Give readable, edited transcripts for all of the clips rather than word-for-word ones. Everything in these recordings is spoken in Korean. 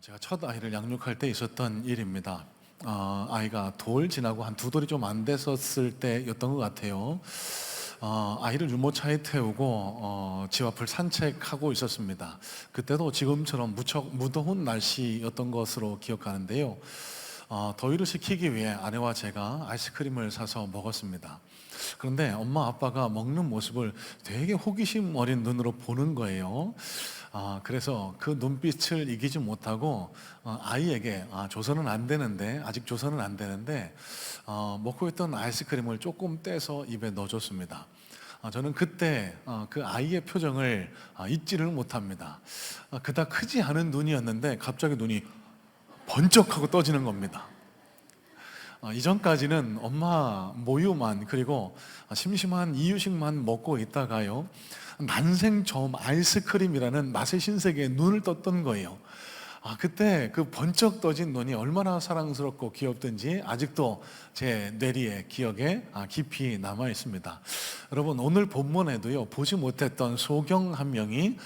제가 첫 아이를 양육할 때 있었던 일입니다. 아이가 돌 지나고 한 두 돌이 좀 안 됐었을 때였던 것 같아요. 아이를 유모차에 태우고 집 앞을 산책하고 있었습니다. 그때도 지금처럼 무척 무더운 날씨였던 것으로 기억하는데요. 더위를 식히기 위해 아내와 제가 아이스크림을 사서 먹었습니다. 그런데 엄마 아빠가 먹는 모습을 되게 호기심 어린 눈으로 보는 거예요. 그래서 그 눈빛을 이기지 못하고 아이에게 줘서는 안 되는데, 아직 줘서는 안 되는데 먹고 있던 아이스크림을 조금 떼서 입에 넣어줬습니다. 저는 그때 그 아이의 표정을 잊지를 못합니다. 그닥 크지 않은 눈이었는데 갑자기 눈이 번쩍하고 떠지는 겁니다. 이전까지는 엄마 모유만, 그리고 심심한 이유식만 먹고 있다가요, 난생 처음 아이스크림이라는 맛의 신세계에 눈을 떴던 거예요. 그때 그 번쩍 떠진 눈이 얼마나 사랑스럽고 귀엽든지 아직도 제 뇌리에 기억에 깊이 남아 있습니다. 여러분, 오늘 본문에도요, 보지 못했던 소경 한 명이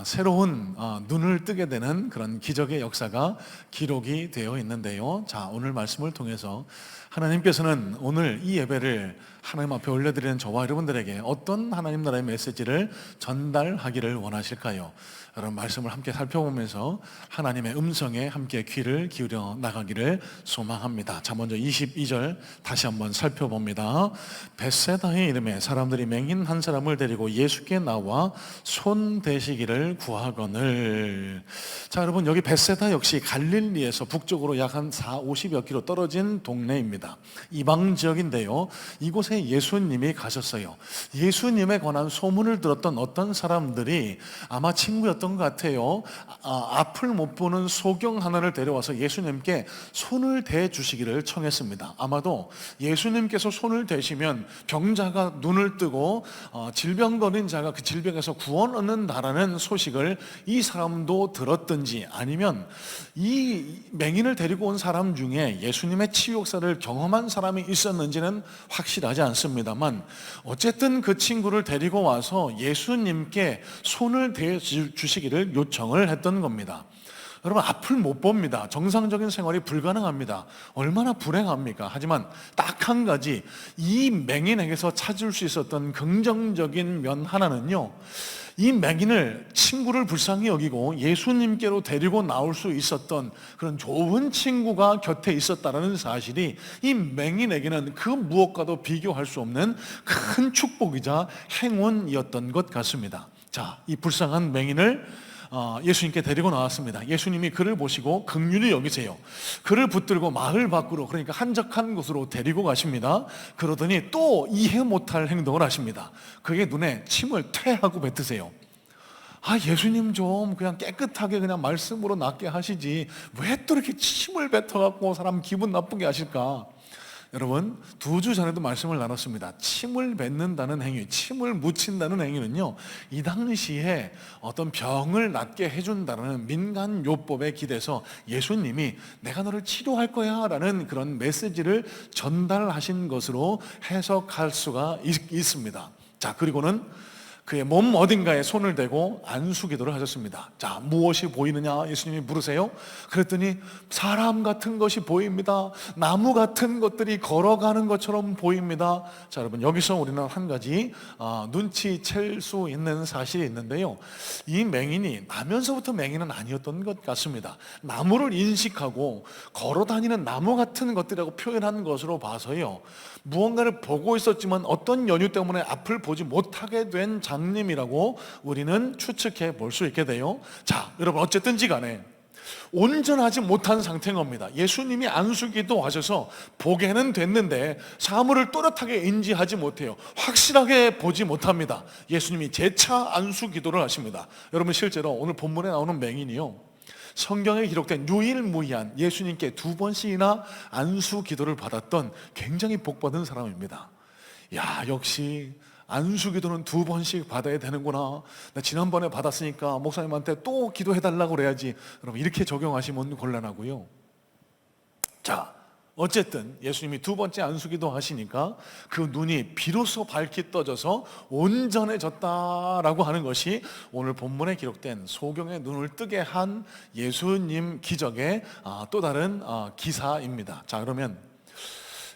새로운 눈을 뜨게 되는 그런 기적의 역사가 기록이 되어 있는데요. 자, 오늘 말씀을 통해서 하나님께서는 오늘 이 예배를 하나님 앞에 올려드리는 저와 여러분들에게 어떤 하나님 나라의 메시지를 전달하기를 원하실까요? 여러분, 말씀을 함께 살펴보면서 하나님의 음성에 함께 귀를 기울여 나가기를 소망합니다. 자, 먼저 22절 다시 한번 살펴봅니다. 벳세다의 이름에 사람들이 맹인 한 사람을 데리고 예수께 나와 손 대시기를 구하거늘. 자, 여러분, 여기 벳세다 역시 갈릴리에서 북쪽으로 약 한 50여 킬로 떨어진 동네입니다. 이방 지역인데요, 이곳에 예수님이 가셨어요. 예수님에 관한 소문을 들었던 어떤 사람들이 아마 친구였던 것 같아요. 앞을 못 보는 소경 하나를 데려와서 예수님께 손을 대 주시기를 청했습니다. 아마도 예수님께서 손을 대시면 병자가 눈을 뜨고 질병 걸린 자가 그 질병에서 구원 얻는다라는 소식을 이 사람도 들었든지, 아니면 이 맹인을 데리고 온 사람 중에 예수님의 치유 역사를 경험한 사람이 있었는지는 확실하지 않습니다만, 어쨌든 그 친구를 데리고 와서 예수님께 손을 대 주시기를 요청을 했던 겁니다. 여러분, 앞을 못 봅니다. 정상적인 생활이 불가능합니다. 얼마나 불행합니까? 하지만 딱 한 가지, 이 맹인에게서 찾을 수 있었던 긍정적인 면 하나는요, 이 맹인을, 친구를 불쌍히 여기고 예수님께로 데리고 나올 수 있었던 그런 좋은 친구가 곁에 있었다는 사실이 이 맹인에게는 그 무엇과도 비교할 수 없는 큰 축복이자 행운이었던 것 같습니다. 자, 이 불쌍한 맹인을 예수님께 데리고 나왔습니다. 예수님이 그를 보시고 긍휼히 여기세요. 그를 붙들고 마을 밖으로, 그러니까 한적한 곳으로 데리고 가십니다. 그러더니 또 이해 못할 행동을 하십니다. 그의 눈에 침을 퇴하고 뱉으세요. 예수님 좀 그냥 깨끗하게 그냥 말씀으로 낫게 하시지 왜 또 이렇게 침을 뱉어갖고 사람 기분 나쁘게 하실까? 여러분, 2주 전에도 말씀을 나눴습니다. 침을 뱉는다는 행위, 침을 묻힌다는 행위는요, 이 당시에 어떤 병을 낫게 해준다는 민간요법에 기대서 예수님이 내가 너를 치료할 거야 라는 그런 메시지를 전달하신 것으로 해석할 수가 있습니다. 자, 그리고는 그의 몸 어딘가에 손을 대고 안수기도를 하셨습니다. 자, 무엇이 보이느냐 예수님이 물으세요. 그랬더니 사람 같은 것이 보입니다. 나무 같은 것들이 걸어가는 것처럼 보입니다. 자, 여러분, 여기서 우리는 한 가지 눈치챌 수 있는 사실이 있는데요, 이 맹인이 나면서부터 맹인은 아니었던 것 같습니다. 나무를 인식하고 걸어다니는 나무 같은 것들이라고 표현한 것으로 봐서요, 무언가를 보고 있었지만 어떤 연유 때문에 앞을 보지 못하게 된 장님이라고 우리는 추측해 볼 수 있게 돼요. 자, 여러분, 어쨌든지 간에 온전하지 못한 상태인 겁니다. 예수님이 안수기도 하셔서 보게는 됐는데 사물을 또렷하게 인지하지 못해요. 확실하게 보지 못합니다. 예수님이 재차 안수기도를 하십니다. 여러분, 실제로 오늘 본문에 나오는 맹인이요, 성경에 기록된 유일무이한 예수님께 2번씩이나 안수 기도를 받았던 굉장히 복받은 사람입니다. 역시 안수 기도는 2번씩 받아야 되는구나. 나 지난번에 받았으니까 목사님한테 또 기도해달라고 그래야지. 여러분, 이렇게 적용하시면 곤란하고요. 자, 어쨌든 예수님이 두 번째 안수기도 하시니까 그 눈이 비로소 밝게 떠져서 온전해졌다라고 하는 것이 오늘 본문에 기록된 소경의 눈을 뜨게 한 예수님 기적의 또 다른 기사입니다. 자, 그러면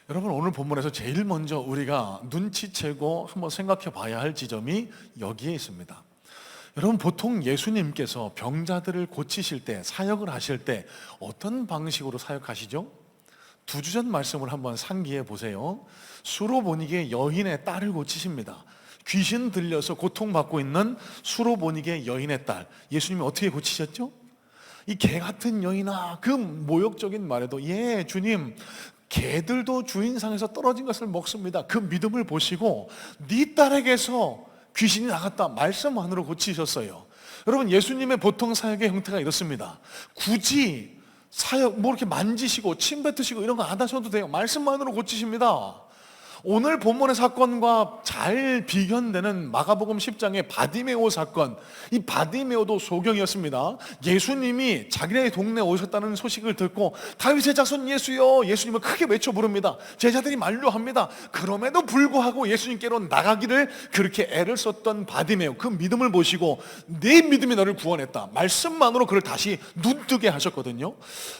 여러분, 오늘 본문에서 제일 먼저 우리가 눈치채고 한번 생각해 봐야 할 지점이 여기에 있습니다. 여러분, 보통 예수님께서 병자들을 고치실 때, 사역을 하실 때 어떤 방식으로 사역하시죠? 두 주 전 말씀을 한번 상기해 보세요. 수로보니게 여인의 딸을 고치십니다. 귀신 들려서 고통받고 있는 수로보니게 여인의 딸, 예수님이 어떻게 고치셨죠? 이 개 같은 여인아, 그 모욕적인 말에도 예 주님, 개들도 주인상에서 떨어진 것을 먹습니다. 그 믿음을 보시고 네 딸에게서 귀신이 나갔다 말씀만으로 고치셨어요. 여러분, 예수님의 보통 사역의 형태가 이렇습니다. 굳이 사역 뭐 이렇게 만지시고 침 뱉으시고 이런 거 안 하셔도 돼요. 말씀만으로 고치십니다. 오늘 본문의 사건과 잘 비견되는 마가복음 10장의 바디메오 사건, 이 바디메오도 소경이었습니다. 예수님이 자기네 동네에 오셨다는 소식을 듣고 다윗의 자손 예수여, 예수님을 크게 외쳐 부릅니다. 제자들이 만류합니다. 그럼에도 불구하고 예수님께로 나가기를 그렇게 애를 썼던 바디메오, 그 믿음을 보시고 내 믿음이 너를 구원했다, 말씀만으로 그를 다시 눈뜨게 하셨거든요.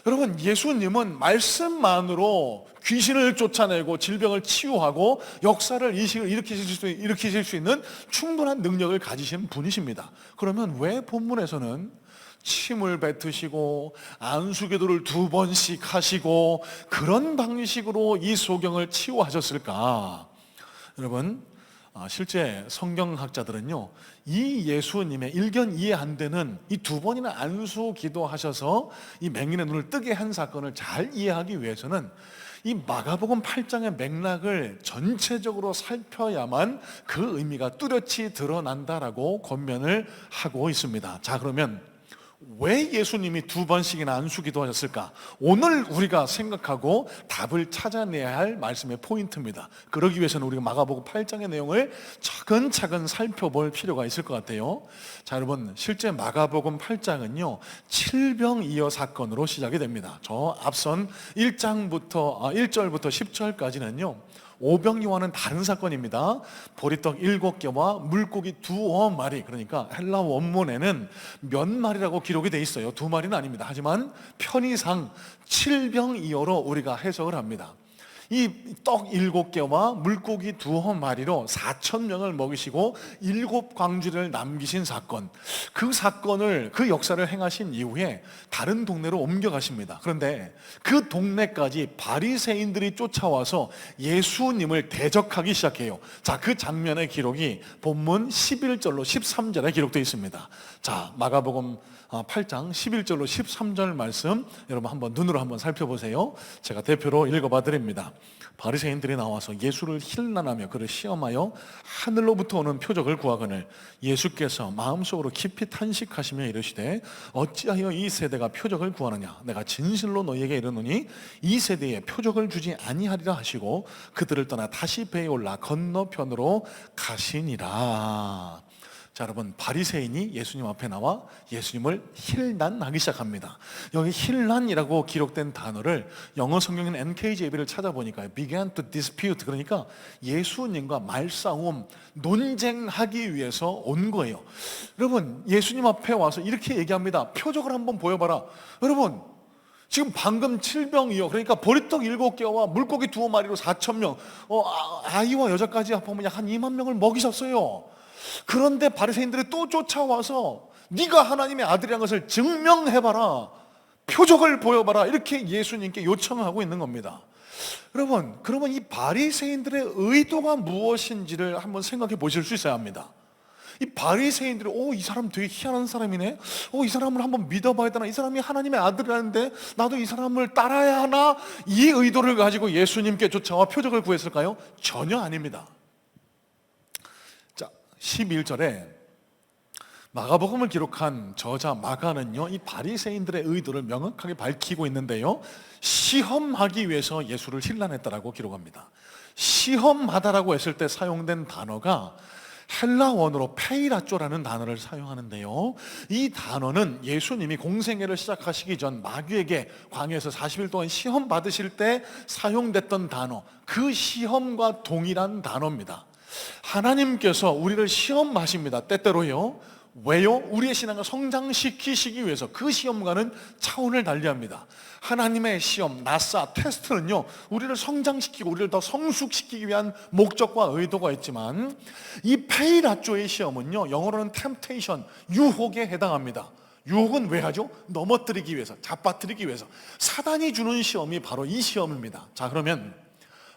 여러분, 예수님은 말씀만으로 귀신을 쫓아내고 질병을 치유하고 역사를 일으키실 수 있는 충분한 능력을 가지신 분이십니다. 그러면 왜 본문에서는 침을 뱉으시고 안수기도를 2번씩 하시고 그런 방식으로 이 소경을 치유하셨을까? 여러분, 실제 성경학자들은요, 이 예수님의 일견 이해 안 되는 이 2번이나 안수기도 하셔서 이 맹인의 눈을 뜨게 한 사건을 잘 이해하기 위해서는 이 마가복음 8장의 맥락을 전체적으로 살펴야만 그 의미가 뚜렷이 드러난다라고 권면을 하고 있습니다. 자, 그러면 왜 예수님이 2번씩이나 안수기도 하셨을까? 오늘 우리가 생각하고 답을 찾아내야 할 말씀의 포인트입니다. 그러기 위해서는 우리가 마가복음 8장의 내용을 차근차근 살펴볼 필요가 있을 것 같아요. 자, 여러분, 실제 마가복음 8장은요 7병이어 사건으로 시작이 됩니다. 저 앞선 1절부터 10절까지는요 오병이와는 다른 사건입니다. 보리떡 7개와 물고기 2마리, 그러니까 헬라 원문에는 몇 마리라고 기록이 돼 있어요. 2마리는 아닙니다. 하지만 편의상 7병이어로 우리가 해석을 합니다. 이 떡 7개와 물고기 2마리로 4,000명을 먹이시고 7광주를 남기신 사건, 그 사건을, 그 역사를 행하신 이후에 다른 동네로 옮겨가십니다. 그런데 그 동네까지 바리새인들이 쫓아와서 예수님을 대적하기 시작해요. 자, 그 장면의 기록이 본문 11절로 13절에 기록되어 있습니다. 자, 마가복음 8장 11절로 13절 말씀 여러분 한번 눈으로 한번 살펴보세요. 제가 대표로 읽어봐 드립니다. 바리새인들이 나와서 예수를 힐난하며 그를 시험하여 하늘로부터 오는 표적을 구하거늘 예수께서 마음속으로 깊이 탄식하시며 이르시되 어찌하여 이 세대가 표적을 구하느냐, 내가 진실로 너희에게 이르노니 이 세대에 표적을 주지 아니하리라 하시고 그들을 떠나 다시 배에 올라 건너편으로 가시니라. 자, 여러분, 바리새인이 예수님 앞에 나와 예수님을 힐난하기 시작합니다. 여기 힐난이라고 기록된 단어를 영어 성경인 NKJV를 찾아보니까 began to dispute, 그러니까 예수님과 말싸움, 논쟁하기 위해서 온 거예요. 여러분, 예수님 앞에 와서 이렇게 얘기합니다. 표적을 한번 보여봐라. 여러분, 지금 방금 7병이요, 그러니까 보리떡 7개와 물고기 2마리로 4,000명, 아이와 여자까지 합하면 약 한 2만 명을 먹이셨어요. 그런데 바리새인들이 또 쫓아와서 네가 하나님의 아들이라는 것을 증명해봐라, 표적을 보여봐라, 이렇게 예수님께 요청하고 있는 겁니다. 여러분, 그러면 이 바리새인들의 의도가 무엇인지를 한번 생각해 보실 수 있어야 합니다. 이 바리새인들이 이 사람 되게 희한한 사람이네, 이 사람을 한번 믿어봐야 되나, 이 사람이 하나님의 아들이라는데 나도 이 사람을 따라야 하나, 이 의도를 가지고 예수님께 쫓아와 표적을 구했을까요? 전혀 아닙니다. 11절에 마가복음을 기록한 저자 마가는요, 이 바리새인들의 의도를 명확하게 밝히고 있는데요, 시험하기 위해서 예수를 힐난했다라고 기록합니다. 시험하다라고 했을 때 사용된 단어가 헬라 원어로 페이라쪼라는 단어를 사용하는데요, 이 단어는 예수님이 공생애를 시작하시기 전 마귀에게 광야에서 40일 동안 시험 받으실 때 사용됐던 단어, 그 시험과 동일한 단어입니다. 하나님께서 우리를 시험하십니다, 때때로요. 왜요? 우리의 신앙을 성장시키시기 위해서 그 시험과는 차원을 달리합니다. 하나님의 시험, 나사, 테스트는요, 우리를 성장시키고 우리를 더 성숙시키기 위한 목적과 의도가 있지만, 이 페이라쪼의 시험은요, 영어로는 temptation, 유혹에 해당합니다. 유혹은 왜 하죠? 넘어뜨리기 위해서, 잡아뜨리기 위해서. 사단이 주는 시험이 바로 이 시험입니다. 자, 그러면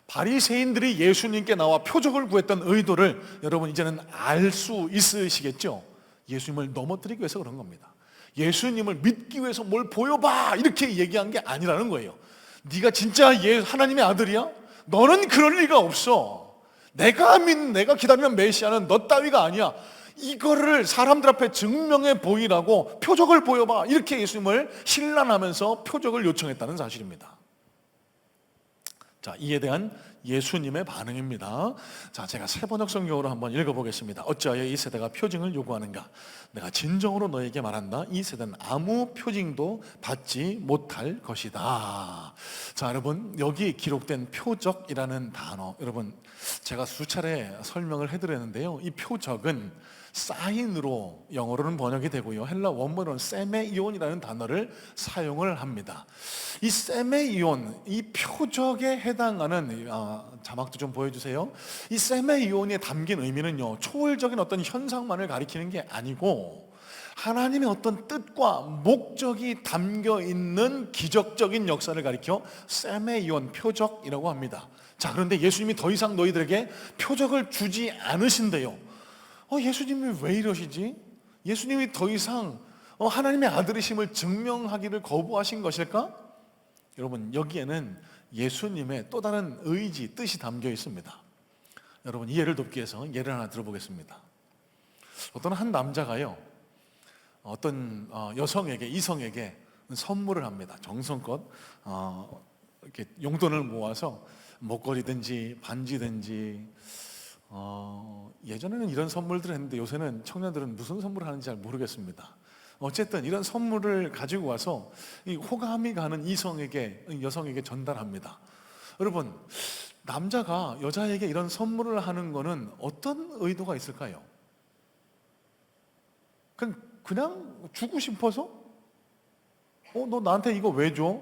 바리새인들이 예수님께 나와 표적을 구했던 의도를 여러분 이제는 알 수 있으시겠죠? 예수님을 넘어뜨리기 위해서 그런 겁니다. 예수님을 믿기 위해서 뭘 보여봐 이렇게 얘기한 게 아니라는 거예요. 네가 진짜 하나님의 아들이야? 너는 그럴 리가 없어. 내가 기다리는 메시아는 너 따위가 아니야. 이거를 사람들 앞에 증명해 보이라고 표적을 보여봐, 이렇게 예수님을 신란하면서 표적을 요청했다는 사실입니다. 자, 이에 대한 예수님의 반응입니다. 자, 제가 세번역 성경으로 한번 읽어보겠습니다. 어찌하여 이 세대가 표징을 요구하는가? 내가 진정으로 너에게 말한다. 이 세대는 아무 표징도 받지 못할 것이다. 자, 여러분, 여기 기록된 표적이라는 단어, 여러분 제가 수차례 설명을 해드렸는데요, 이 표적은 사인으로 영어로는 번역이 되고요, 헬라 원문으로는 세메이온이라는 단어를 사용을 합니다. 이 세메이온, 이 표적에 해당하는, 자막도 좀 보여주세요. 이 세메이온에 담긴 의미는요, 초월적인 어떤 현상만을 가리키는 게 아니고 하나님의 어떤 뜻과 목적이 담겨 있는 기적적인 역사를 가리켜 세메이온, 표적이라고 합니다. 자, 그런데 예수님이 더 이상 너희들에게 표적을 주지 않으신대요. 예수님이 왜 이러시지? 예수님이 더 이상 하나님의 아들이심을 증명하기를 거부하신 것일까? 여러분, 여기에는 예수님의 또 다른 의지, 뜻이 담겨 있습니다. 여러분, 이해를 돕기 위해서 예를 하나 들어보겠습니다. 어떤 한 남자가요, 어떤 여성에게, 이성에게 선물을 합니다. 정성껏 이렇게 용돈을 모아서 목걸이든지 반지든지, 예전에는 이런 선물들을 했는데 요새는 청년들은 무슨 선물을 하는지 잘 모르겠습니다. 어쨌든 이런 선물을 가지고 와서 이 호감이 가는 여성에게 전달합니다. 여러분, 남자가 여자에게 이런 선물을 하는 거는 어떤 의도가 있을까요? 그냥 주고 싶어서? 너 나한테 이거 왜 줘?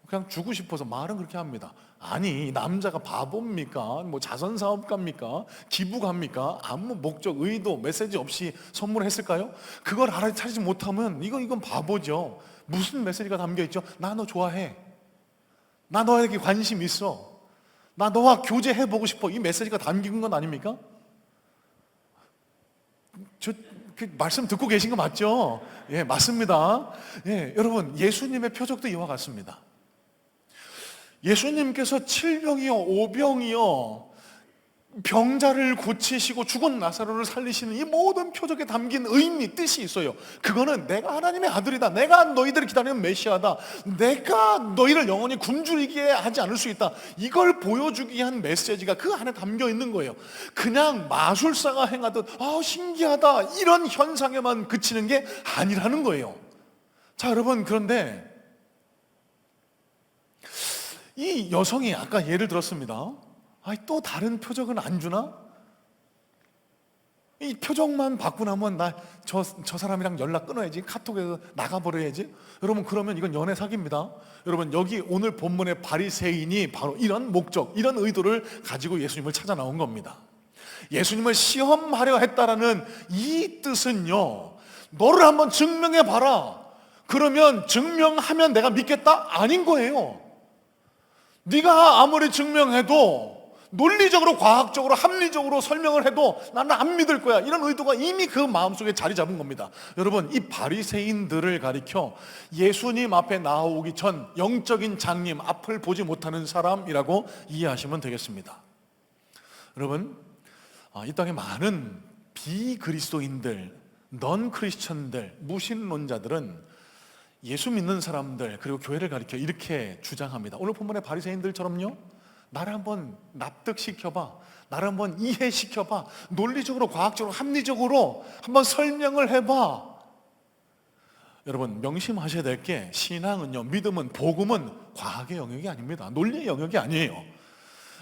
그냥 주고 싶어서 말은 그렇게 합니다. 아니, 남자가 바보입니까? 자선사업가입니까? 기부가입니까? 아무 목적, 의도, 메시지 없이 선물했을까요? 그걸 알아차리지 못하면 이건 바보죠. 무슨 메시지가 담겨 있죠? 나 너 좋아해. 나 너에게 관심 있어. 나 너와 교제해보고 싶어. 이 메시지가 담긴 건 아닙니까? 그 말씀 듣고 계신 거 맞죠? 예, 맞습니다. 예, 여러분, 예수님의 표적도 이와 같습니다. 예수님께서 7병이요 5병이요 병자를 고치시고 죽은 나사로를 살리시는 이 모든 표적에 담긴 의미, 뜻이 있어요. 그거는 내가 하나님의 아들이다, 내가 너희들을 기다리는 메시아다, 내가 너희를 영원히 굶주리게 하지 않을 수 있다, 이걸 보여주기 위한 메시지가 그 안에 담겨 있는 거예요. 그냥 마술사가 행하듯 신기하다 이런 현상에만 그치는 게 아니라는 거예요. 자, 여러분, 그런데 이 여성이 아까 예를 들었습니다. 또 다른 표적은 안 주나? 이 표적만 받고 나면 저 사람이랑 연락 끊어야지, 카톡에서 나가버려야지. 여러분, 그러면 이건 연애 사기입니다. 여러분, 여기 오늘 본문의 바리새인이 바로 이런 목적, 이런 의도를 가지고 예수님을 찾아 나온 겁니다. 예수님을 시험하려 했다라는 이 뜻은요, 너를 한번 증명해 봐라, 그러면 증명하면 내가 믿겠다? 아닌 거예요. 네가 아무리 증명해도, 논리적으로, 과학적으로, 합리적으로 설명을 해도 나는 안 믿을 거야, 이런 의도가 이미 그 마음속에 자리 잡은 겁니다. 여러분, 이 바리새인들을 가리켜 예수님 앞에 나오기 전 영적인 장님, 앞을 보지 못하는 사람이라고 이해하시면 되겠습니다. 여러분, 이 땅에 많은 비그리스도인들, 넌 크리스천들, 무신론자들은 예수 믿는 사람들 그리고 교회를 가리켜 이렇게 주장합니다. 오늘 본문의 바리새인들처럼요, 나를 한번 납득시켜봐. 나를 한번 이해시켜봐. 논리적으로, 과학적으로, 합리적으로 한번 설명을 해봐. 여러분, 명심하셔야 될 게, 신앙은요, 믿음은, 복음은 과학의 영역이 아닙니다. 논리의 영역이 아니에요.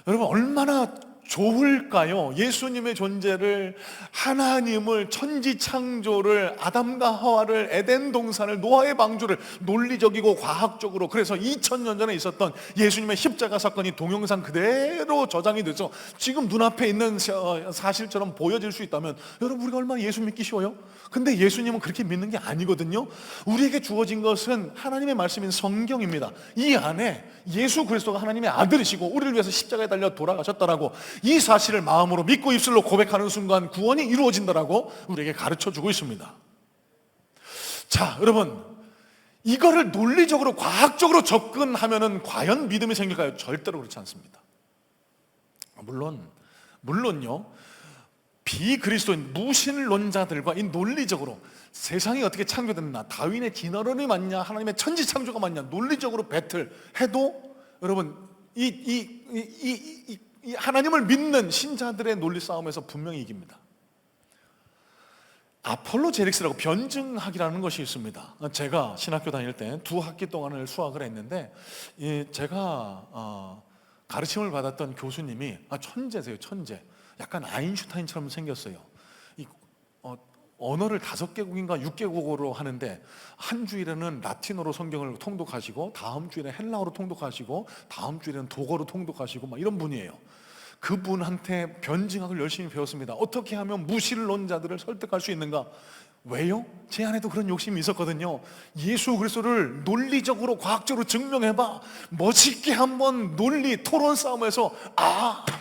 여러분, 얼마나 좋을까요? 예수님의 존재를, 하나님을, 천지창조를, 아담과 하와를, 에덴 동산을, 노아의 방주를 논리적이고 과학적으로, 그래서 2000년 전에 있었던 예수님의 십자가 사건이 동영상 그대로 저장이 돼서 지금 눈앞에 있는 사실처럼 보여질 수 있다면, 여러분, 우리가 얼마나 예수 믿기 쉬워요? 근데 예수님은 그렇게 믿는 게 아니거든요. 우리에게 주어진 것은 하나님의 말씀인 성경입니다. 이 안에 예수 그리스도가 하나님의 아들이시고 우리를 위해서 십자가에 달려 돌아가셨다라고, 이 사실을 마음으로 믿고 입술로 고백하는 순간 구원이 이루어진다라고 우리에게 가르쳐주고 있습니다. 자, 여러분, 이거를 논리적으로, 과학적으로 접근하면은 과연 믿음이 생길까요? 절대로 그렇지 않습니다. 물론요, 비그리스도인 무신론자들과 이 논리적으로 세상이 어떻게 창조됐나, 다윈의 진화론이 맞냐, 하나님의 천지창조가 맞냐, 논리적으로 배틀해도 여러분, 이 하나님을 믿는 신자들의 논리 싸움에서 분명히 이깁니다. 아폴로제닉스라고 변증학이라는 것이 있습니다. 제가 신학교 다닐 때 2학기 동안을 수학을 했는데, 제가 가르침을 받았던 교수님이 천재세요, 천재. 약간 아인슈타인처럼 생겼어요. 언어를 5개국인가 6개국어로 하는데, 한 주일에는 라틴어로 성경을 통독하시고, 다음 주일에 헬라어로 통독하시고, 다음 주일에는 독어로 통독하시고, 막 이런 분이에요. 그분한테 변증학을 열심히 배웠습니다. 어떻게 하면 무신론자들을 설득할 수 있는가? 왜요? 제 안에도 그런 욕심이 있었거든요. 예수 그리스도를 논리적으로, 과학적으로 증명해봐. 멋있게 한번 논리 토론 싸움에서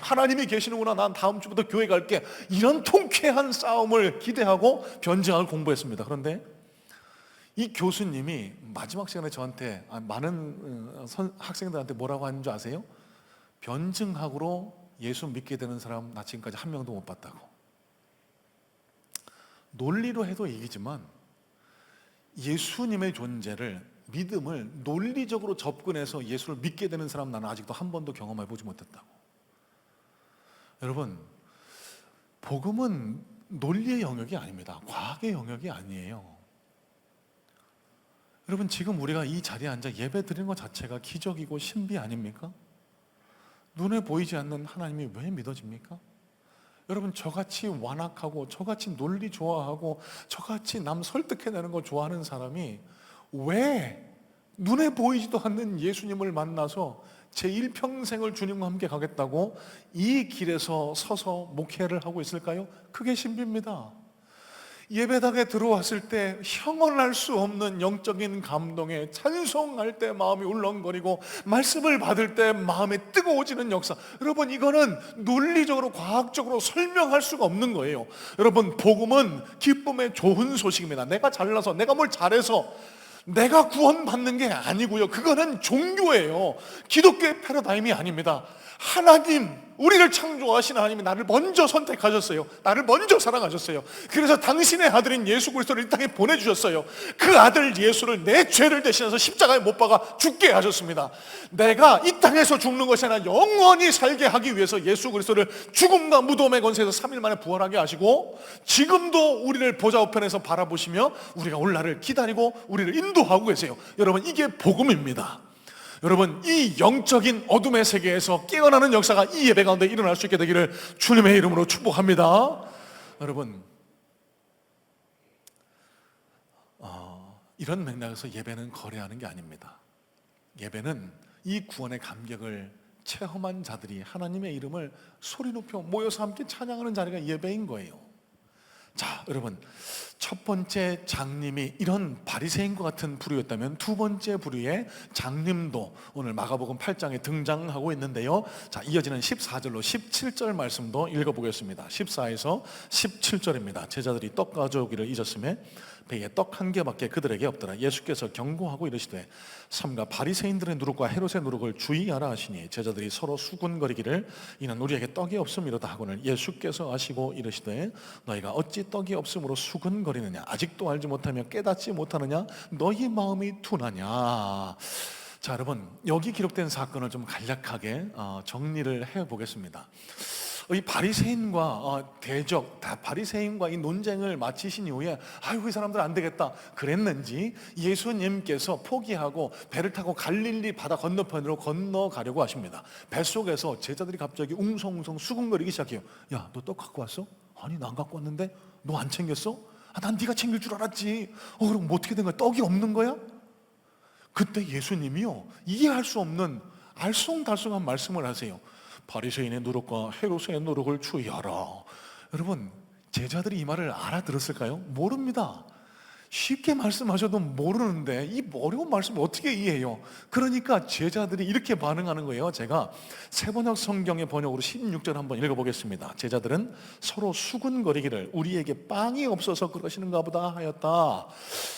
하나님이 계시는구나, 난 다음 주부터 교회 갈게, 이런 통쾌한 싸움을 기대하고 변증학을 공부했습니다. 그런데 이 교수님이 마지막 시간에 저한테, 많은 학생들한테 뭐라고 하는 줄 아세요? 변증학으로 예수 믿게 되는 사람 나 지금까지 한 명도 못 봤다고. 논리로 해도 이기지만 예수님의 존재를, 믿음을 논리적으로 접근해서 예수를 믿게 되는 사람 나는 아직도 한 번도 경험해 보지 못했다고. 여러분, 복음은 논리의 영역이 아닙니다. 과학의 영역이 아니에요. 여러분, 지금 우리가 이 자리에 앉아 예배 드리는 것 자체가 기적이고 신비 아닙니까? 눈에 보이지 않는 하나님이 왜 믿어집니까? 여러분, 저같이 완악하고, 저같이 논리 좋아하고, 저같이 남 설득해내는 거 좋아하는 사람이 왜 눈에 보이지도 않는 예수님을 만나서 제 일평생을 주님과 함께 가겠다고 이 길에서 서서 목회를 하고 있을까요? 그게 신비입니다. 예배당에 들어왔을 때 형언할 수 없는 영적인 감동에, 찬송할 때 마음이 울렁거리고, 말씀을 받을 때 마음이 뜨거워지는 역사, 여러분, 이거는 논리적으로, 과학적으로 설명할 수가 없는 거예요. 여러분, 복음은 기쁨의 좋은 소식입니다. 내가 잘나서, 내가 뭘 잘해서 내가 구원받는 게 아니고요, 그거는 종교예요. 기독교의 패러다임이 아닙니다. 하나님, 우리를 창조하신 하나님이 나를 먼저 선택하셨어요. 나를 먼저 사랑하셨어요. 그래서 당신의 아들인 예수 그리스도를 이 땅에 보내주셨어요. 그 아들 예수를 내 죄를 대신해서 십자가에 못 박아 죽게 하셨습니다. 내가 이 땅에서 죽는 것이 아니라 영원히 살게 하기 위해서 예수 그리스도를 죽음과 무덤의 권세에서 3일 만에 부활하게 하시고, 지금도 우리를 보좌 우편에서 바라보시며 우리가 올 날을 기다리고 우리를 인도하고 계세요. 여러분, 이게 복음입니다. 여러분, 이 영적인 어둠의 세계에서 깨어나는 역사가 이 예배 가운데 일어날 수 있게 되기를 주님의 이름으로 축복합니다. 여러분, 이런 맥락에서 예배는 거래하는 게 아닙니다. 예배는 이 구원의 감격을 체험한 자들이 하나님의 이름을 소리 높여 모여서 함께 찬양하는 자리가 예배인 거예요. 자, 여러분, 첫 번째 장님이 이런 바리새인과 같은 부류였다면, 두 번째 부류의 장님도 오늘 마가복음 8장에 등장하고 있는데요. 자, 이어지는 14절로 17절 말씀도 읽어보겠습니다. 14에서 17절입니다. 제자들이 떡 가져오기를 잊었음에 배에 떡 한 개밖에 그들에게 없더라. 예수께서 경고하고 이르시되 삼가 바리새인들의 누룩과 헤롯의 누룩을 주의하라 하시니, 제자들이 서로 수군거리기를 이는 우리에게 떡이 없음이로다 하거늘 예수께서 아시고 이르시되 너희가 어찌 떡이 없음으로 수군거리느냐, 아직도 알지 못하며 깨닫지 못하느냐, 너희 마음이 둔하냐. 자, 여러분, 여기 기록된 사건을 좀 간략하게 정리를 해보겠습니다. 이 바리새인과 바리새인과 이 논쟁을 마치신 이후에 아이고 이 사람들 안 되겠다 그랬는지 예수님께서 포기하고 배를 타고 갈릴리 바다 건너편으로 건너가려고 하십니다. 뱃속에서 제자들이 갑자기 웅성웅성 수군거리기 시작해요. 야, 너 떡 갖고 왔어? 아니, 나 안 갖고 왔는데. 너 안 챙겼어? 난 네가 챙길 줄 알았지. 그럼 뭐 어떻게 된 거야? 떡이 없는 거야? 그때 예수님이요, 이해할 수 없는 알쏭달쏭한 말씀을 하세요. 바리새인의 노릇과 헤롯의 노릇을 주의하라. 여러분, 제자들이 이 말을 알아들었을까요? 모릅니다. 쉽게 말씀하셔도 모르는데 이 어려운 말씀을 어떻게 이해해요? 그러니까 제자들이 이렇게 반응하는 거예요. 제가 세번역 성경의 번역으로 16절 한번 읽어보겠습니다. 제자들은 서로 수군거리기를 우리에게 빵이 없어서 그러시는가 보다 하였다.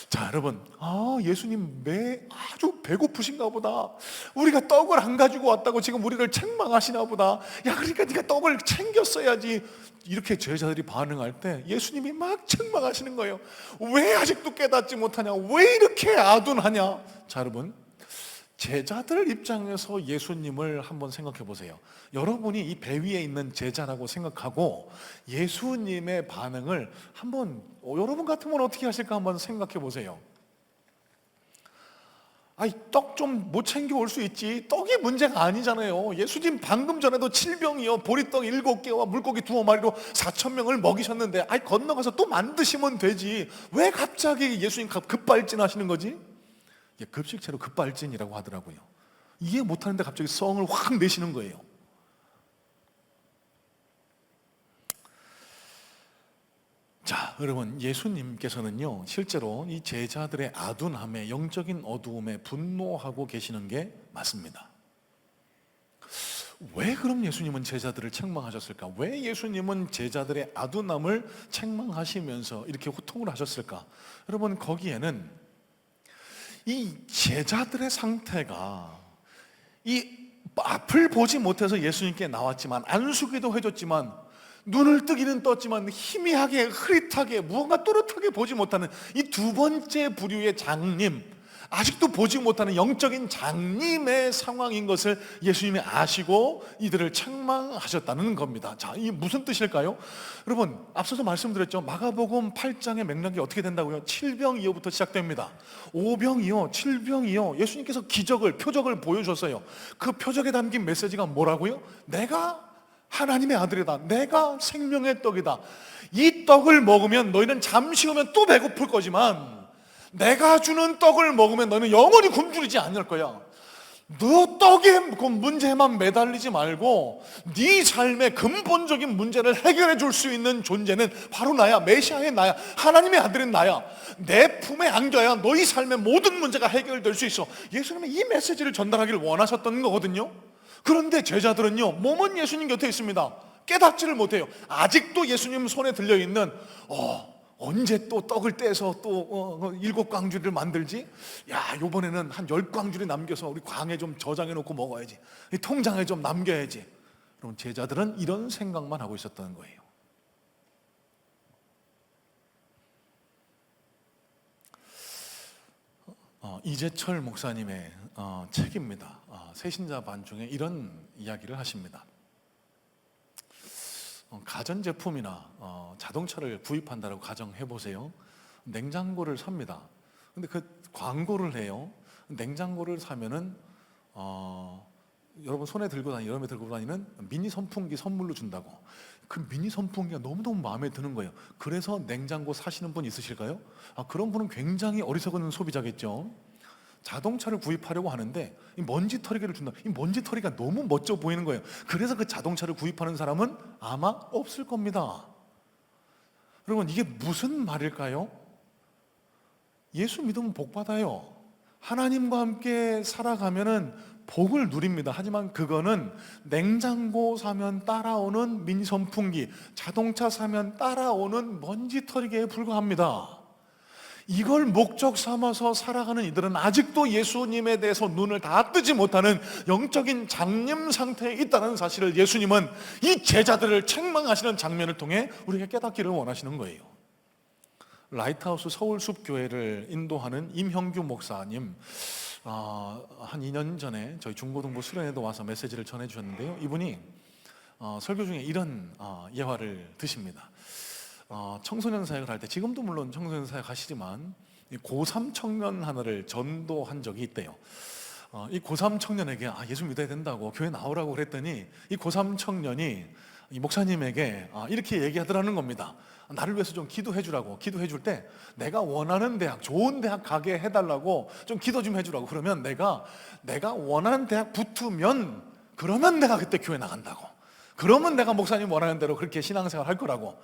자, 여러분, 예수님 아주 배고프신가 보다. 우리가 떡을 안 가지고 왔다고 지금 우리를 책망하시나 보다. 야, 그러니까 네가 떡을 챙겼어야지. 이렇게 제자들이 반응할 때 예수님이 막 책망하시는 거예요. 왜 아직도 깨닫지 못하냐? 왜 이렇게 아둔하냐? 자, 여러분, 제자들 입장에서 예수님을 한번 생각해 보세요. 여러분이 이 배 위에 있는 제자라고 생각하고 예수님의 반응을 한번 여러분 같으면 어떻게 하실까 한번 생각해 보세요. 떡 좀 못 챙겨 올 수 있지. 떡이 문제가 아니잖아요. 예수님 방금 전에도 7병이요 보리떡 7개와 물고기 2마리로 4,000명을 먹이셨는데 건너가서 또 만드시면 되지. 왜 갑자기 예수님 급발진하시는 거지? 급식체로 급발진이라고 하더라고요. 이해 못하는데 갑자기 성을 확 내시는 거예요. 자, 여러분, 예수님께서는요 실제로 이 제자들의 아둔함에, 영적인 어두움에 분노하고 계시는 게 맞습니다. 왜 그럼 예수님은 제자들을 책망하셨을까? 왜 예수님은 제자들의 아둔함을 책망하시면서 이렇게 호통을 하셨을까? 여러분, 거기에는 이 제자들의 상태가 이 앞을 보지 못해서 예수님께 나왔지만 안수기도 해줬지만 눈을 뜨기는 떴지만 희미하게 흐릿하게 무언가 또렷하게 보지 못하는 이 두 번째 부류의 장님, 아직도 보지 못하는 영적인 장님의 상황인 것을 예수님이 아시고 이들을 책망하셨다는 겁니다. 자, 이게 무슨 뜻일까요? 여러분, 앞서서 말씀드렸죠. 마가복음 8장의 맥락이 어떻게 된다고요? 7병이요부터 시작됩니다. 5병이요, 7병이요. 예수님께서 표적을 보여줬어요. 그 표적에 담긴 메시지가 뭐라고요? 내가 하나님의 아들이다. 내가 생명의 떡이다. 이 떡을 먹으면 너희는 잠시 후면 또 배고플 거지만 내가 주는 떡을 먹으면 너는 영원히 굶주리지 않을 거야. 너 떡의 그 문제만 매달리지 말고 네 삶의 근본적인 문제를 해결해 줄 수 있는 존재는 바로 나야. 메시아의 나야. 하나님의 아들인 나야. 내 품에 안겨야 너희 삶의 모든 문제가 해결될 수 있어. 예수님은 이 메시지를 전달하기를 원하셨던 거거든요. 그런데 제자들은요, 몸은 예수님 곁에 있습니다. 깨닫지를 못해요. 아직도 예수님 손에 들려있는 언제 또 떡을 떼서 또 7광주리를 만들지? 야, 요번에는 한 10광주리 남겨서 우리 광에 좀 저장해 놓고 먹어야지. 이 통장에 좀 남겨야지. 그럼 제자들은 이런 생각만 하고 있었던 거예요. 이재철 목사님의 책입니다. 새신자 반 중에 이런 이야기를 하십니다. 가전제품이나 자동차를 구입한다고 가정해보세요. 냉장고를 삽니다. 근데 그 광고를 해요. 냉장고를 사면은 여러분 손에 들고 여름에 들고 다니는 미니 선풍기 선물로 준다고. 그 미니 선풍기가 너무너무 마음에 드는 거예요. 그래서 냉장고 사시는 분 있으실까요? 그런 분은 굉장히 어리석은 소비자겠죠. 자동차를 구입하려고 하는데 이 먼지털이기를 준다. 이 먼지털이가 너무 멋져 보이는 거예요. 그래서 그 자동차를 구입하는 사람은 아마 없을 겁니다. 여러분, 이게 무슨 말일까요? 예수 믿으면 복 받아요. 하나님과 함께 살아가면은 복을 누립니다. 하지만 그거는 냉장고 사면 따라오는 미니 선풍기, 자동차 사면 따라오는 먼지털이기에 불과합니다. 이걸 목적 삼아서 살아가는 이들은 아직도 예수님에 대해서 눈을 다 뜨지 못하는 영적인 장님 상태에 있다는 사실을 예수님은 이 제자들을 책망하시는 장면을 통해 우리에게 깨닫기를 원하시는 거예요. 라이트하우스 서울숲교회를 인도하는 임형규 목사님, 한 2년 전에 저희 중고등부 수련회도 와서 메시지를 전해주셨는데요. 이분이 설교 중에 이런 예화를 드십니다. 청소년 사역을 할 때, 지금도 물론 청소년 사역 하시지만 고3 청년 하나를 전도한 적이 있대요. 이 고3 청년에게 예수 믿어야 된다고 교회 나오라고 그랬더니 이 고3 청년이 이 목사님에게 이렇게 얘기하더라는 겁니다. 나를 위해서 좀 기도해 주라고. 기도해 줄 때 내가 원하는 대학, 좋은 대학 가게 해달라고 좀 기도 좀 해주라고. 그러면 내가 원하는 대학 붙으면, 그러면 내가 그때 교회 나간다고. 그러면 내가 목사님 원하는 대로 그렇게 신앙생활 할 거라고.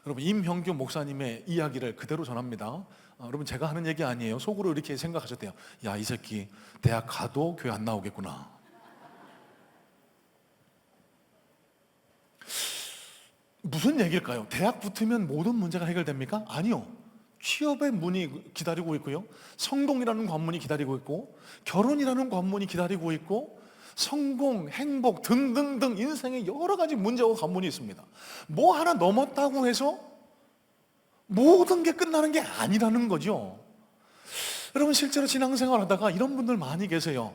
여러분, 임형규 목사님의 이야기를 그대로 전합니다. 여러분, 제가 하는 얘기 아니에요. 속으로 이렇게 생각하셨대요. 야, 이 새끼 대학 가도 교회 안 나오겠구나. 무슨 얘기일까요? 대학 붙으면 모든 문제가 해결됩니까? 아니요. 취업의 문이 기다리고 있고요, 성공이라는 관문이 기다리고 있고, 결혼이라는 관문이 기다리고 있고, 성공, 행복 등등등 인생의 여러 가지 문제와 관문이 있습니다. 뭐 하나 넘었다고 해서 모든 게 끝나는 게 아니라는 거죠. 여러분, 실제로 신앙생활 하다가 이런 분들 많이 계세요.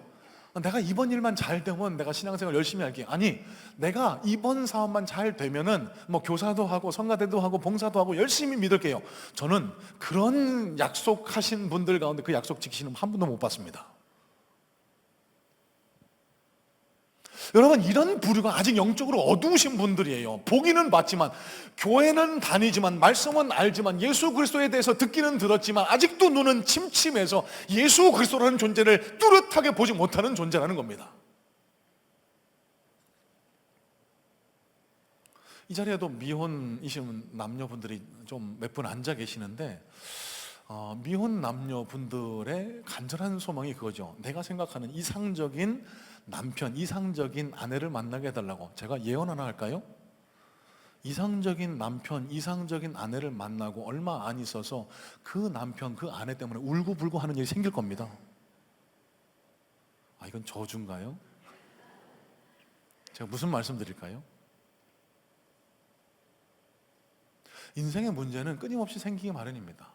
내가 이번 일만 잘 되면 내가 신앙생활 열심히 할게. 아니, 내가 이번 사업만 잘 되면은 뭐 교사도 하고 성가대도 하고 봉사도 하고 열심히 믿을게요. 저는 그런 약속하신 분들 가운데 그 약속 지키시는 분 한 분도 못 봤습니다. 여러분, 이런 부류가 아직 영적으로 어두우신 분들이에요. 보기는 봤지만, 교회는 다니지만, 말씀은 알지만, 예수 그리스도에 대해서 듣기는 들었지만 아직도 눈은 침침해서 예수 그리스도라는 존재를 뚜렷하게 보지 못하는 존재라는 겁니다. 이 자리에도 미혼이신 남녀분들이 좀 몇 분 앉아 계시는데, 미혼 남녀분들의 간절한 소망이 그거죠. 내가 생각하는 이상적인 남편, 이상적인 아내를 만나게 해달라고. 제가 예언 하나 할까요? 이상적인 남편, 이상적인 아내를 만나고 얼마 안 있어서 그 남편, 그 아내 때문에 울고불고 하는 일이 생길 겁니다. 이건 저주인가요? 제가 무슨 말씀 드릴까요? 인생의 문제는 끊임없이 생기기 마련입니다.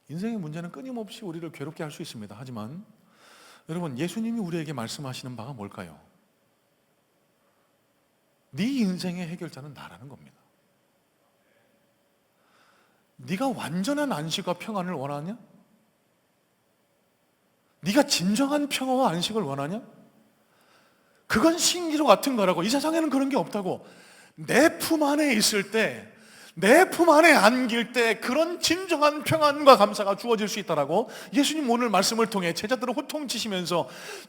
인생의 문제는 끊임없이 우리를 괴롭게 할 수 있습니다. 하지만 여러분, 예수님이 우리에게 말씀하시는 바가 뭘까요? 네 인생의 해결자는 나라는 겁니다. 네가 완전한 안식과 평안을 원하냐? 네가 진정한 평화와 안식을 원하냐? 그건 신기루 같은 거라고. 이 세상에는 그런 게 없다고. 내 품 안에 있을 때, 내 품 안에 안길 때 그런 진정한 평안과 감사가 주어질 수 있다라고 예수님 오늘 말씀을 통해 제자들을 호통치시면서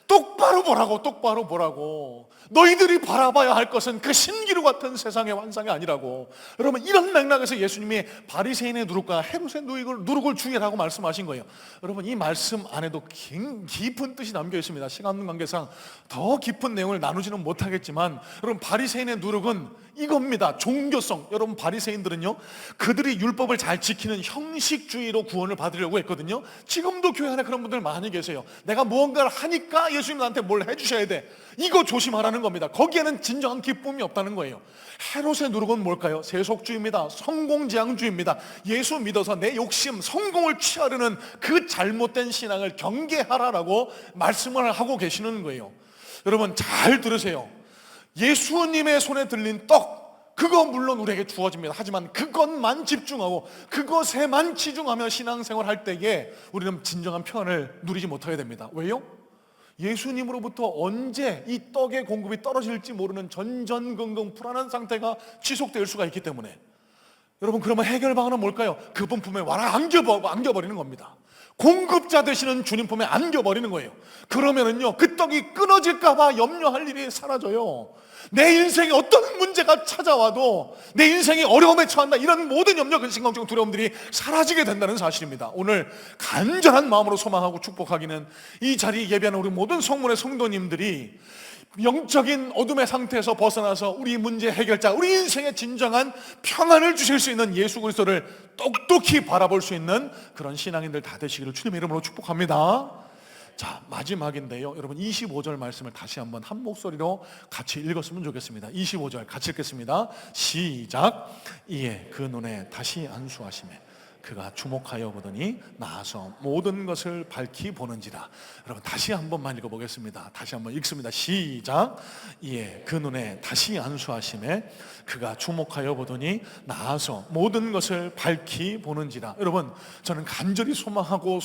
똑바로 보라고, 똑바로 보라고. 너희들이 바라봐야 할 것은 그 신기루 같은 세상의 환상이 아니라고. 여러분, 이런 맥락에서 예수님이 바리새인의 누룩과 헤롯의 누룩을 주의라고 말씀하신 거예요. 여러분, 이 말씀 안에도 깊은 뜻이 담겨 있습니다. 시간 관계상 더 깊은 내용을 나누지는 못하겠지만, 여러분, 바리새인의 누룩은 이겁니다. 종교성. 여러분, 바리새인들은요, 그들이 율법을 잘 지키는 형식주의로 구원을 받으려고 했거든요. 지금도 교회 안에 그런 분들 많이 계세요. 내가 무언가를 하니까 예수님 나한테 뭘 해주셔야 돼. 이거 조심하라는 겁니다. 거기에는 진정한 기쁨이 없다는 거예요. 헤롯의 누룩은 뭘까요? 세속주의입니다. 성공지향주의입니다. 예수 믿어서 내 욕심, 성공을 취하려는 그 잘못된 신앙을 경계하라라고 말씀을 하고 계시는 거예요. 여러분, 잘 들으세요. 예수님의 손에 들린 떡, 그거 물론 우리에게 주어집니다. 하지만 그것만 집중하고 그것에만 치중하며 신앙생활 할 때에 우리는 진정한 평안을 누리지 못하게 됩니다. 왜요? 예수님으로부터 언제 이 떡의 공급이 떨어질지 모르는 전전긍긍 불안한 상태가 지속될 수가 있기 때문에. 여러분, 그러면 해결 방안은 뭘까요? 그분 품에 와라 안겨버리는 겁니다. 공급자 되시는 주님 품에 안겨버리는 거예요. 그러면은요, 그 떡이 끊어질까봐 염려할 일이 사라져요. 내 인생에 어떤 문제가 찾아와도, 내 인생이 어려움에 처한다, 이런 모든 염려, 근심, 걱정, 두려움들이 사라지게 된다는 사실입니다. 오늘 간절한 마음으로 소망하고 축복하기는, 이 자리에 예배하는 우리 모든 성문의 성도님들이 영적인 어둠의 상태에서 벗어나서 우리 문제 해결자, 우리 인생의 진정한 평안을 주실 수 있는 예수 그리스도를 똑똑히 바라볼 수 있는 그런 신앙인들 다 되시기를 주님의 이름으로 축복합니다. 자, 마지막인데요, 여러분, 25절 말씀을 다시 한번 한 목소리로 같이 읽었으면 좋겠습니다. 25절 같이 읽겠습니다. 시작. 이에 그 눈에 다시 안수하시매 그가 주목하여 보더니 나아서 모든 것을 밝히 보는지라. 여러분 다시 한번만 읽어보겠습니다. 다시 한번 읽습니다. 시작. 이에 그 눈에 다시 안수하심에 그가 주목하여 보더니 나아서 모든 것을 밝히 보는지라. 여러분 저는 간절히 소망하고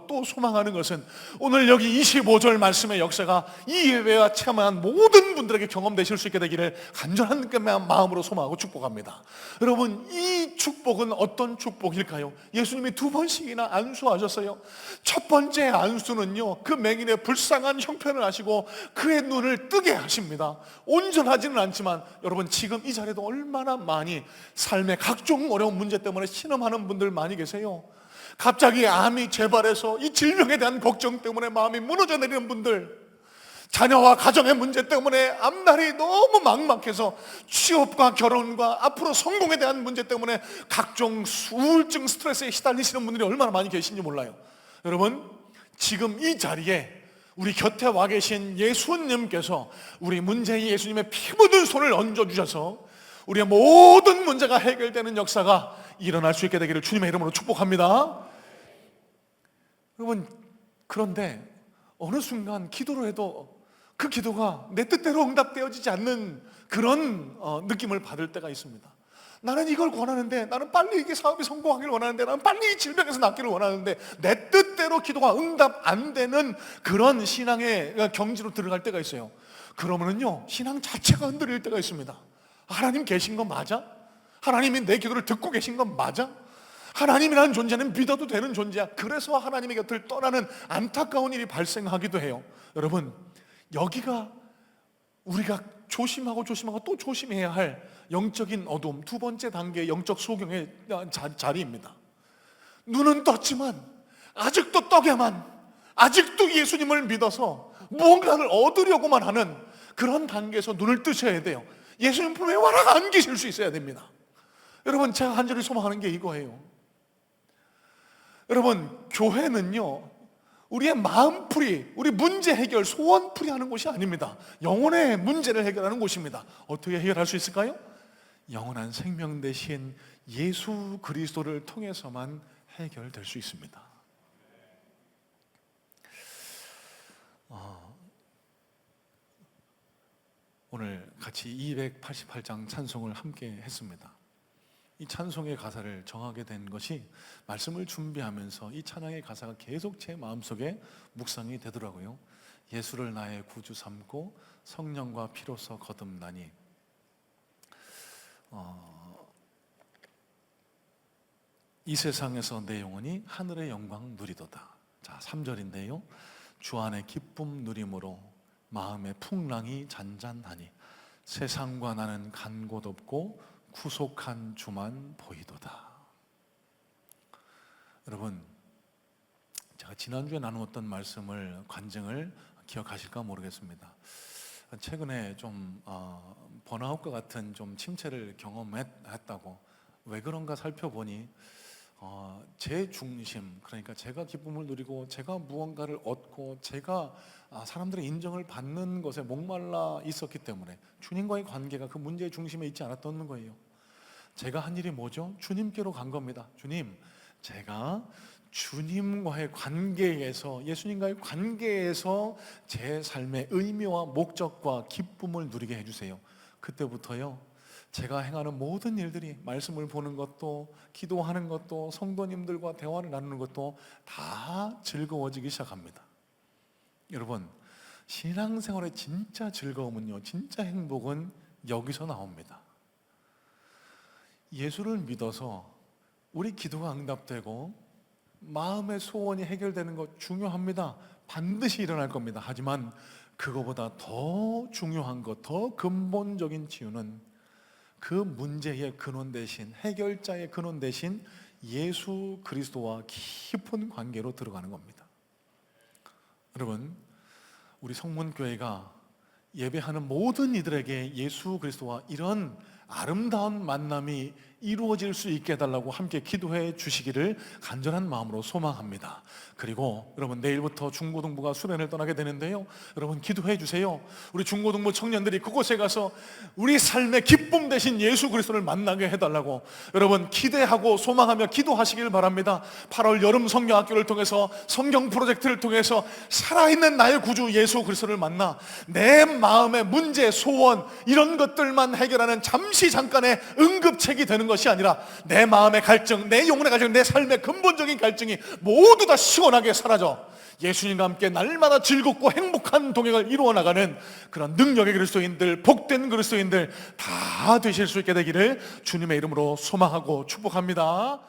또 소망하는 것은 오늘 여기 25절 말씀의 역사가 이 예배와 체험한 모든 분들에게 경험되실 수 있게 되기를 간절한 마음으로 소망하고 축복합니다. 여러분 이 축복은 어떤 축복일까요? 예수님이 2번씩이나 안수하셨어요. 첫 번째 안수는요, 그 맹인의 불쌍한 형편을 하시고 그의 눈을 뜨게 하십니다. 온전하지는 않지만 여러분 지금 이 자리에도 얼마나 많이 삶의 각종 어려운 문제 때문에 신음하는 분들 많이 계세요. 갑자기 암이 재발해서 이 질병에 대한 걱정 때문에 마음이 무너져 내리는 분들, 자녀와 가정의 문제 때문에 앞날이 너무 막막해서 취업과 결혼과 앞으로 성공에 대한 문제 때문에 각종 우울증, 스트레스에 시달리시는 분들이 얼마나 많이 계신지 몰라요. 여러분 지금 이 자리에 우리 곁에 와 계신 예수님께서 우리 문제의 예수님의 피 묻은 손을 얹어주셔서 우리의 모든 문제가 해결되는 역사가 일어날 수 있게 되기를 주님의 이름으로 축복합니다. 여러분 그런데 어느 순간 기도를 해도 그 기도가 내 뜻대로 응답되어지지 않는 그런 느낌을 받을 때가 있습니다. 나는 이걸 원하는데, 나는 빨리 이게 사업이 성공하기를 원하는데, 나는 빨리 이 질병에서 낫기를 원하는데 내 뜻대로 기도가 응답 안 되는 그런 신앙의 경지로 들어갈 때가 있어요. 그러면은요 신앙 자체가 흔들릴 때가 있습니다. 하나님 계신 건 맞아? 하나님이 내 기도를 듣고 계신 건 맞아? 하나님이라는 존재는 믿어도 되는 존재야. 그래서 하나님의 곁을 떠나는 안타까운 일이 발생하기도 해요. 여러분 여기가 우리가 조심하고 또 조심해야 할 영적인 어둠, 두 번째 단계의 영적 소경의 자리입니다. 눈은 떴지만 아직도 떡에만, 아직도 예수님을 믿어서 무언가를 얻으려고만 하는 그런 단계에서 눈을 뜨셔야 돼요. 예수님 품에 와라 안기실 수 있어야 됩니다. 여러분 제가 간절히 소망하는 게 이거예요. 여러분 교회는요 우리의 마음풀이, 우리 문제 해결, 소원풀이 하는 곳이 아닙니다. 영혼의 문제를 해결하는 곳입니다. 어떻게 해결할 수 있을까요? 영원한 생명 대신 예수 그리스도를 통해서만 해결될 수 있습니다. 오늘 같이 288장 찬송을 함께 했습니다. 이 찬송의 가사를 정하게 된 것이 말씀을 준비하면서 이 찬양의 가사가 계속 제 마음속에 묵상이 되더라고요. 예수를 나의 구주 삼고 성령과 피로써 거듭나니 이 세상에서 내 영혼이 하늘의 영광 누리도다. 자 3절인데요 주 안에 기쁨 누림으로 마음의 풍랑이 잔잔하니 세상과 나는 간 곳 없고 구속한 주만 보이도다. 여러분 제가 지난주에 나누었던 말씀을 관증을 기억하실까 모르겠습니다. 최근에 좀 번아웃과 같은 좀 침체를 경험했다고. 왜 그런가 살펴보니 제 중심, 그러니까 제가 기쁨을 누리고 제가 무언가를 얻고 제가 사람들의 인정을 받는 것에 목말라 있었기 때문에 주님과의 관계가 그 문제의 중심에 있지 않았던 거예요. 제가 한 일이 뭐죠? 주님께로 간 겁니다. 주님, 제가 주님과의 관계에서, 예수님과의 관계에서 제 삶의 의미와 목적과 기쁨을 누리게 해주세요. 그때부터요 제가 행하는 모든 일들이, 말씀을 보는 것도, 기도하는 것도, 성도님들과 대화를 나누는 것도 다 즐거워지기 시작합니다. 여러분 신앙생활의 진짜 즐거움은요, 진짜 행복은 여기서 나옵니다. 예수를 믿어서 우리 기도가 응답되고 마음의 소원이 해결되는 것 중요합니다. 반드시 일어날 겁니다. 하지만 그거보다 더 중요한 것, 더 근본적인 치유는 그 문제의 근원 대신, 해결자의 근원 대신 예수 그리스도와 깊은 관계로 들어가는 겁니다. 여러분 우리 성문교회가 예배하는 모든 이들에게 예수 그리스도와 이런 아름다운 만남이 이루어질 수 있게 해달라고 함께 기도해 주시기를 간절한 마음으로 소망합니다. 그리고 여러분, 내일부터 중고등부가 수련을 떠나게 되는데요, 여러분 기도해 주세요. 우리 중고등부 청년들이 그곳에 가서 우리 삶의 기쁨 대신 예수 그리스도를 만나게 해달라고 여러분 기대하고 소망하며 기도하시길 바랍니다. 8월 여름 성경학교를 통해서, 성경 프로젝트를 통해서 살아있는 나의 구주 예수 그리스도를 만나 내 마음의 문제, 소원 이런 것들만 해결하는 잠시 잠깐의 응급책이 되는 것이 아니라 내 마음의 갈증, 내 영혼의 갈증, 내 삶의 근본적인 갈증이 모두 다 시원하게 사라져 예수님과 함께 날마다 즐겁고 행복한 동행을 이루어 나가는 그런 능력의 그리스도인들, 복된 그리스도인들 다 되실 수 있게 되기를 주님의 이름으로 소망하고 축복합니다.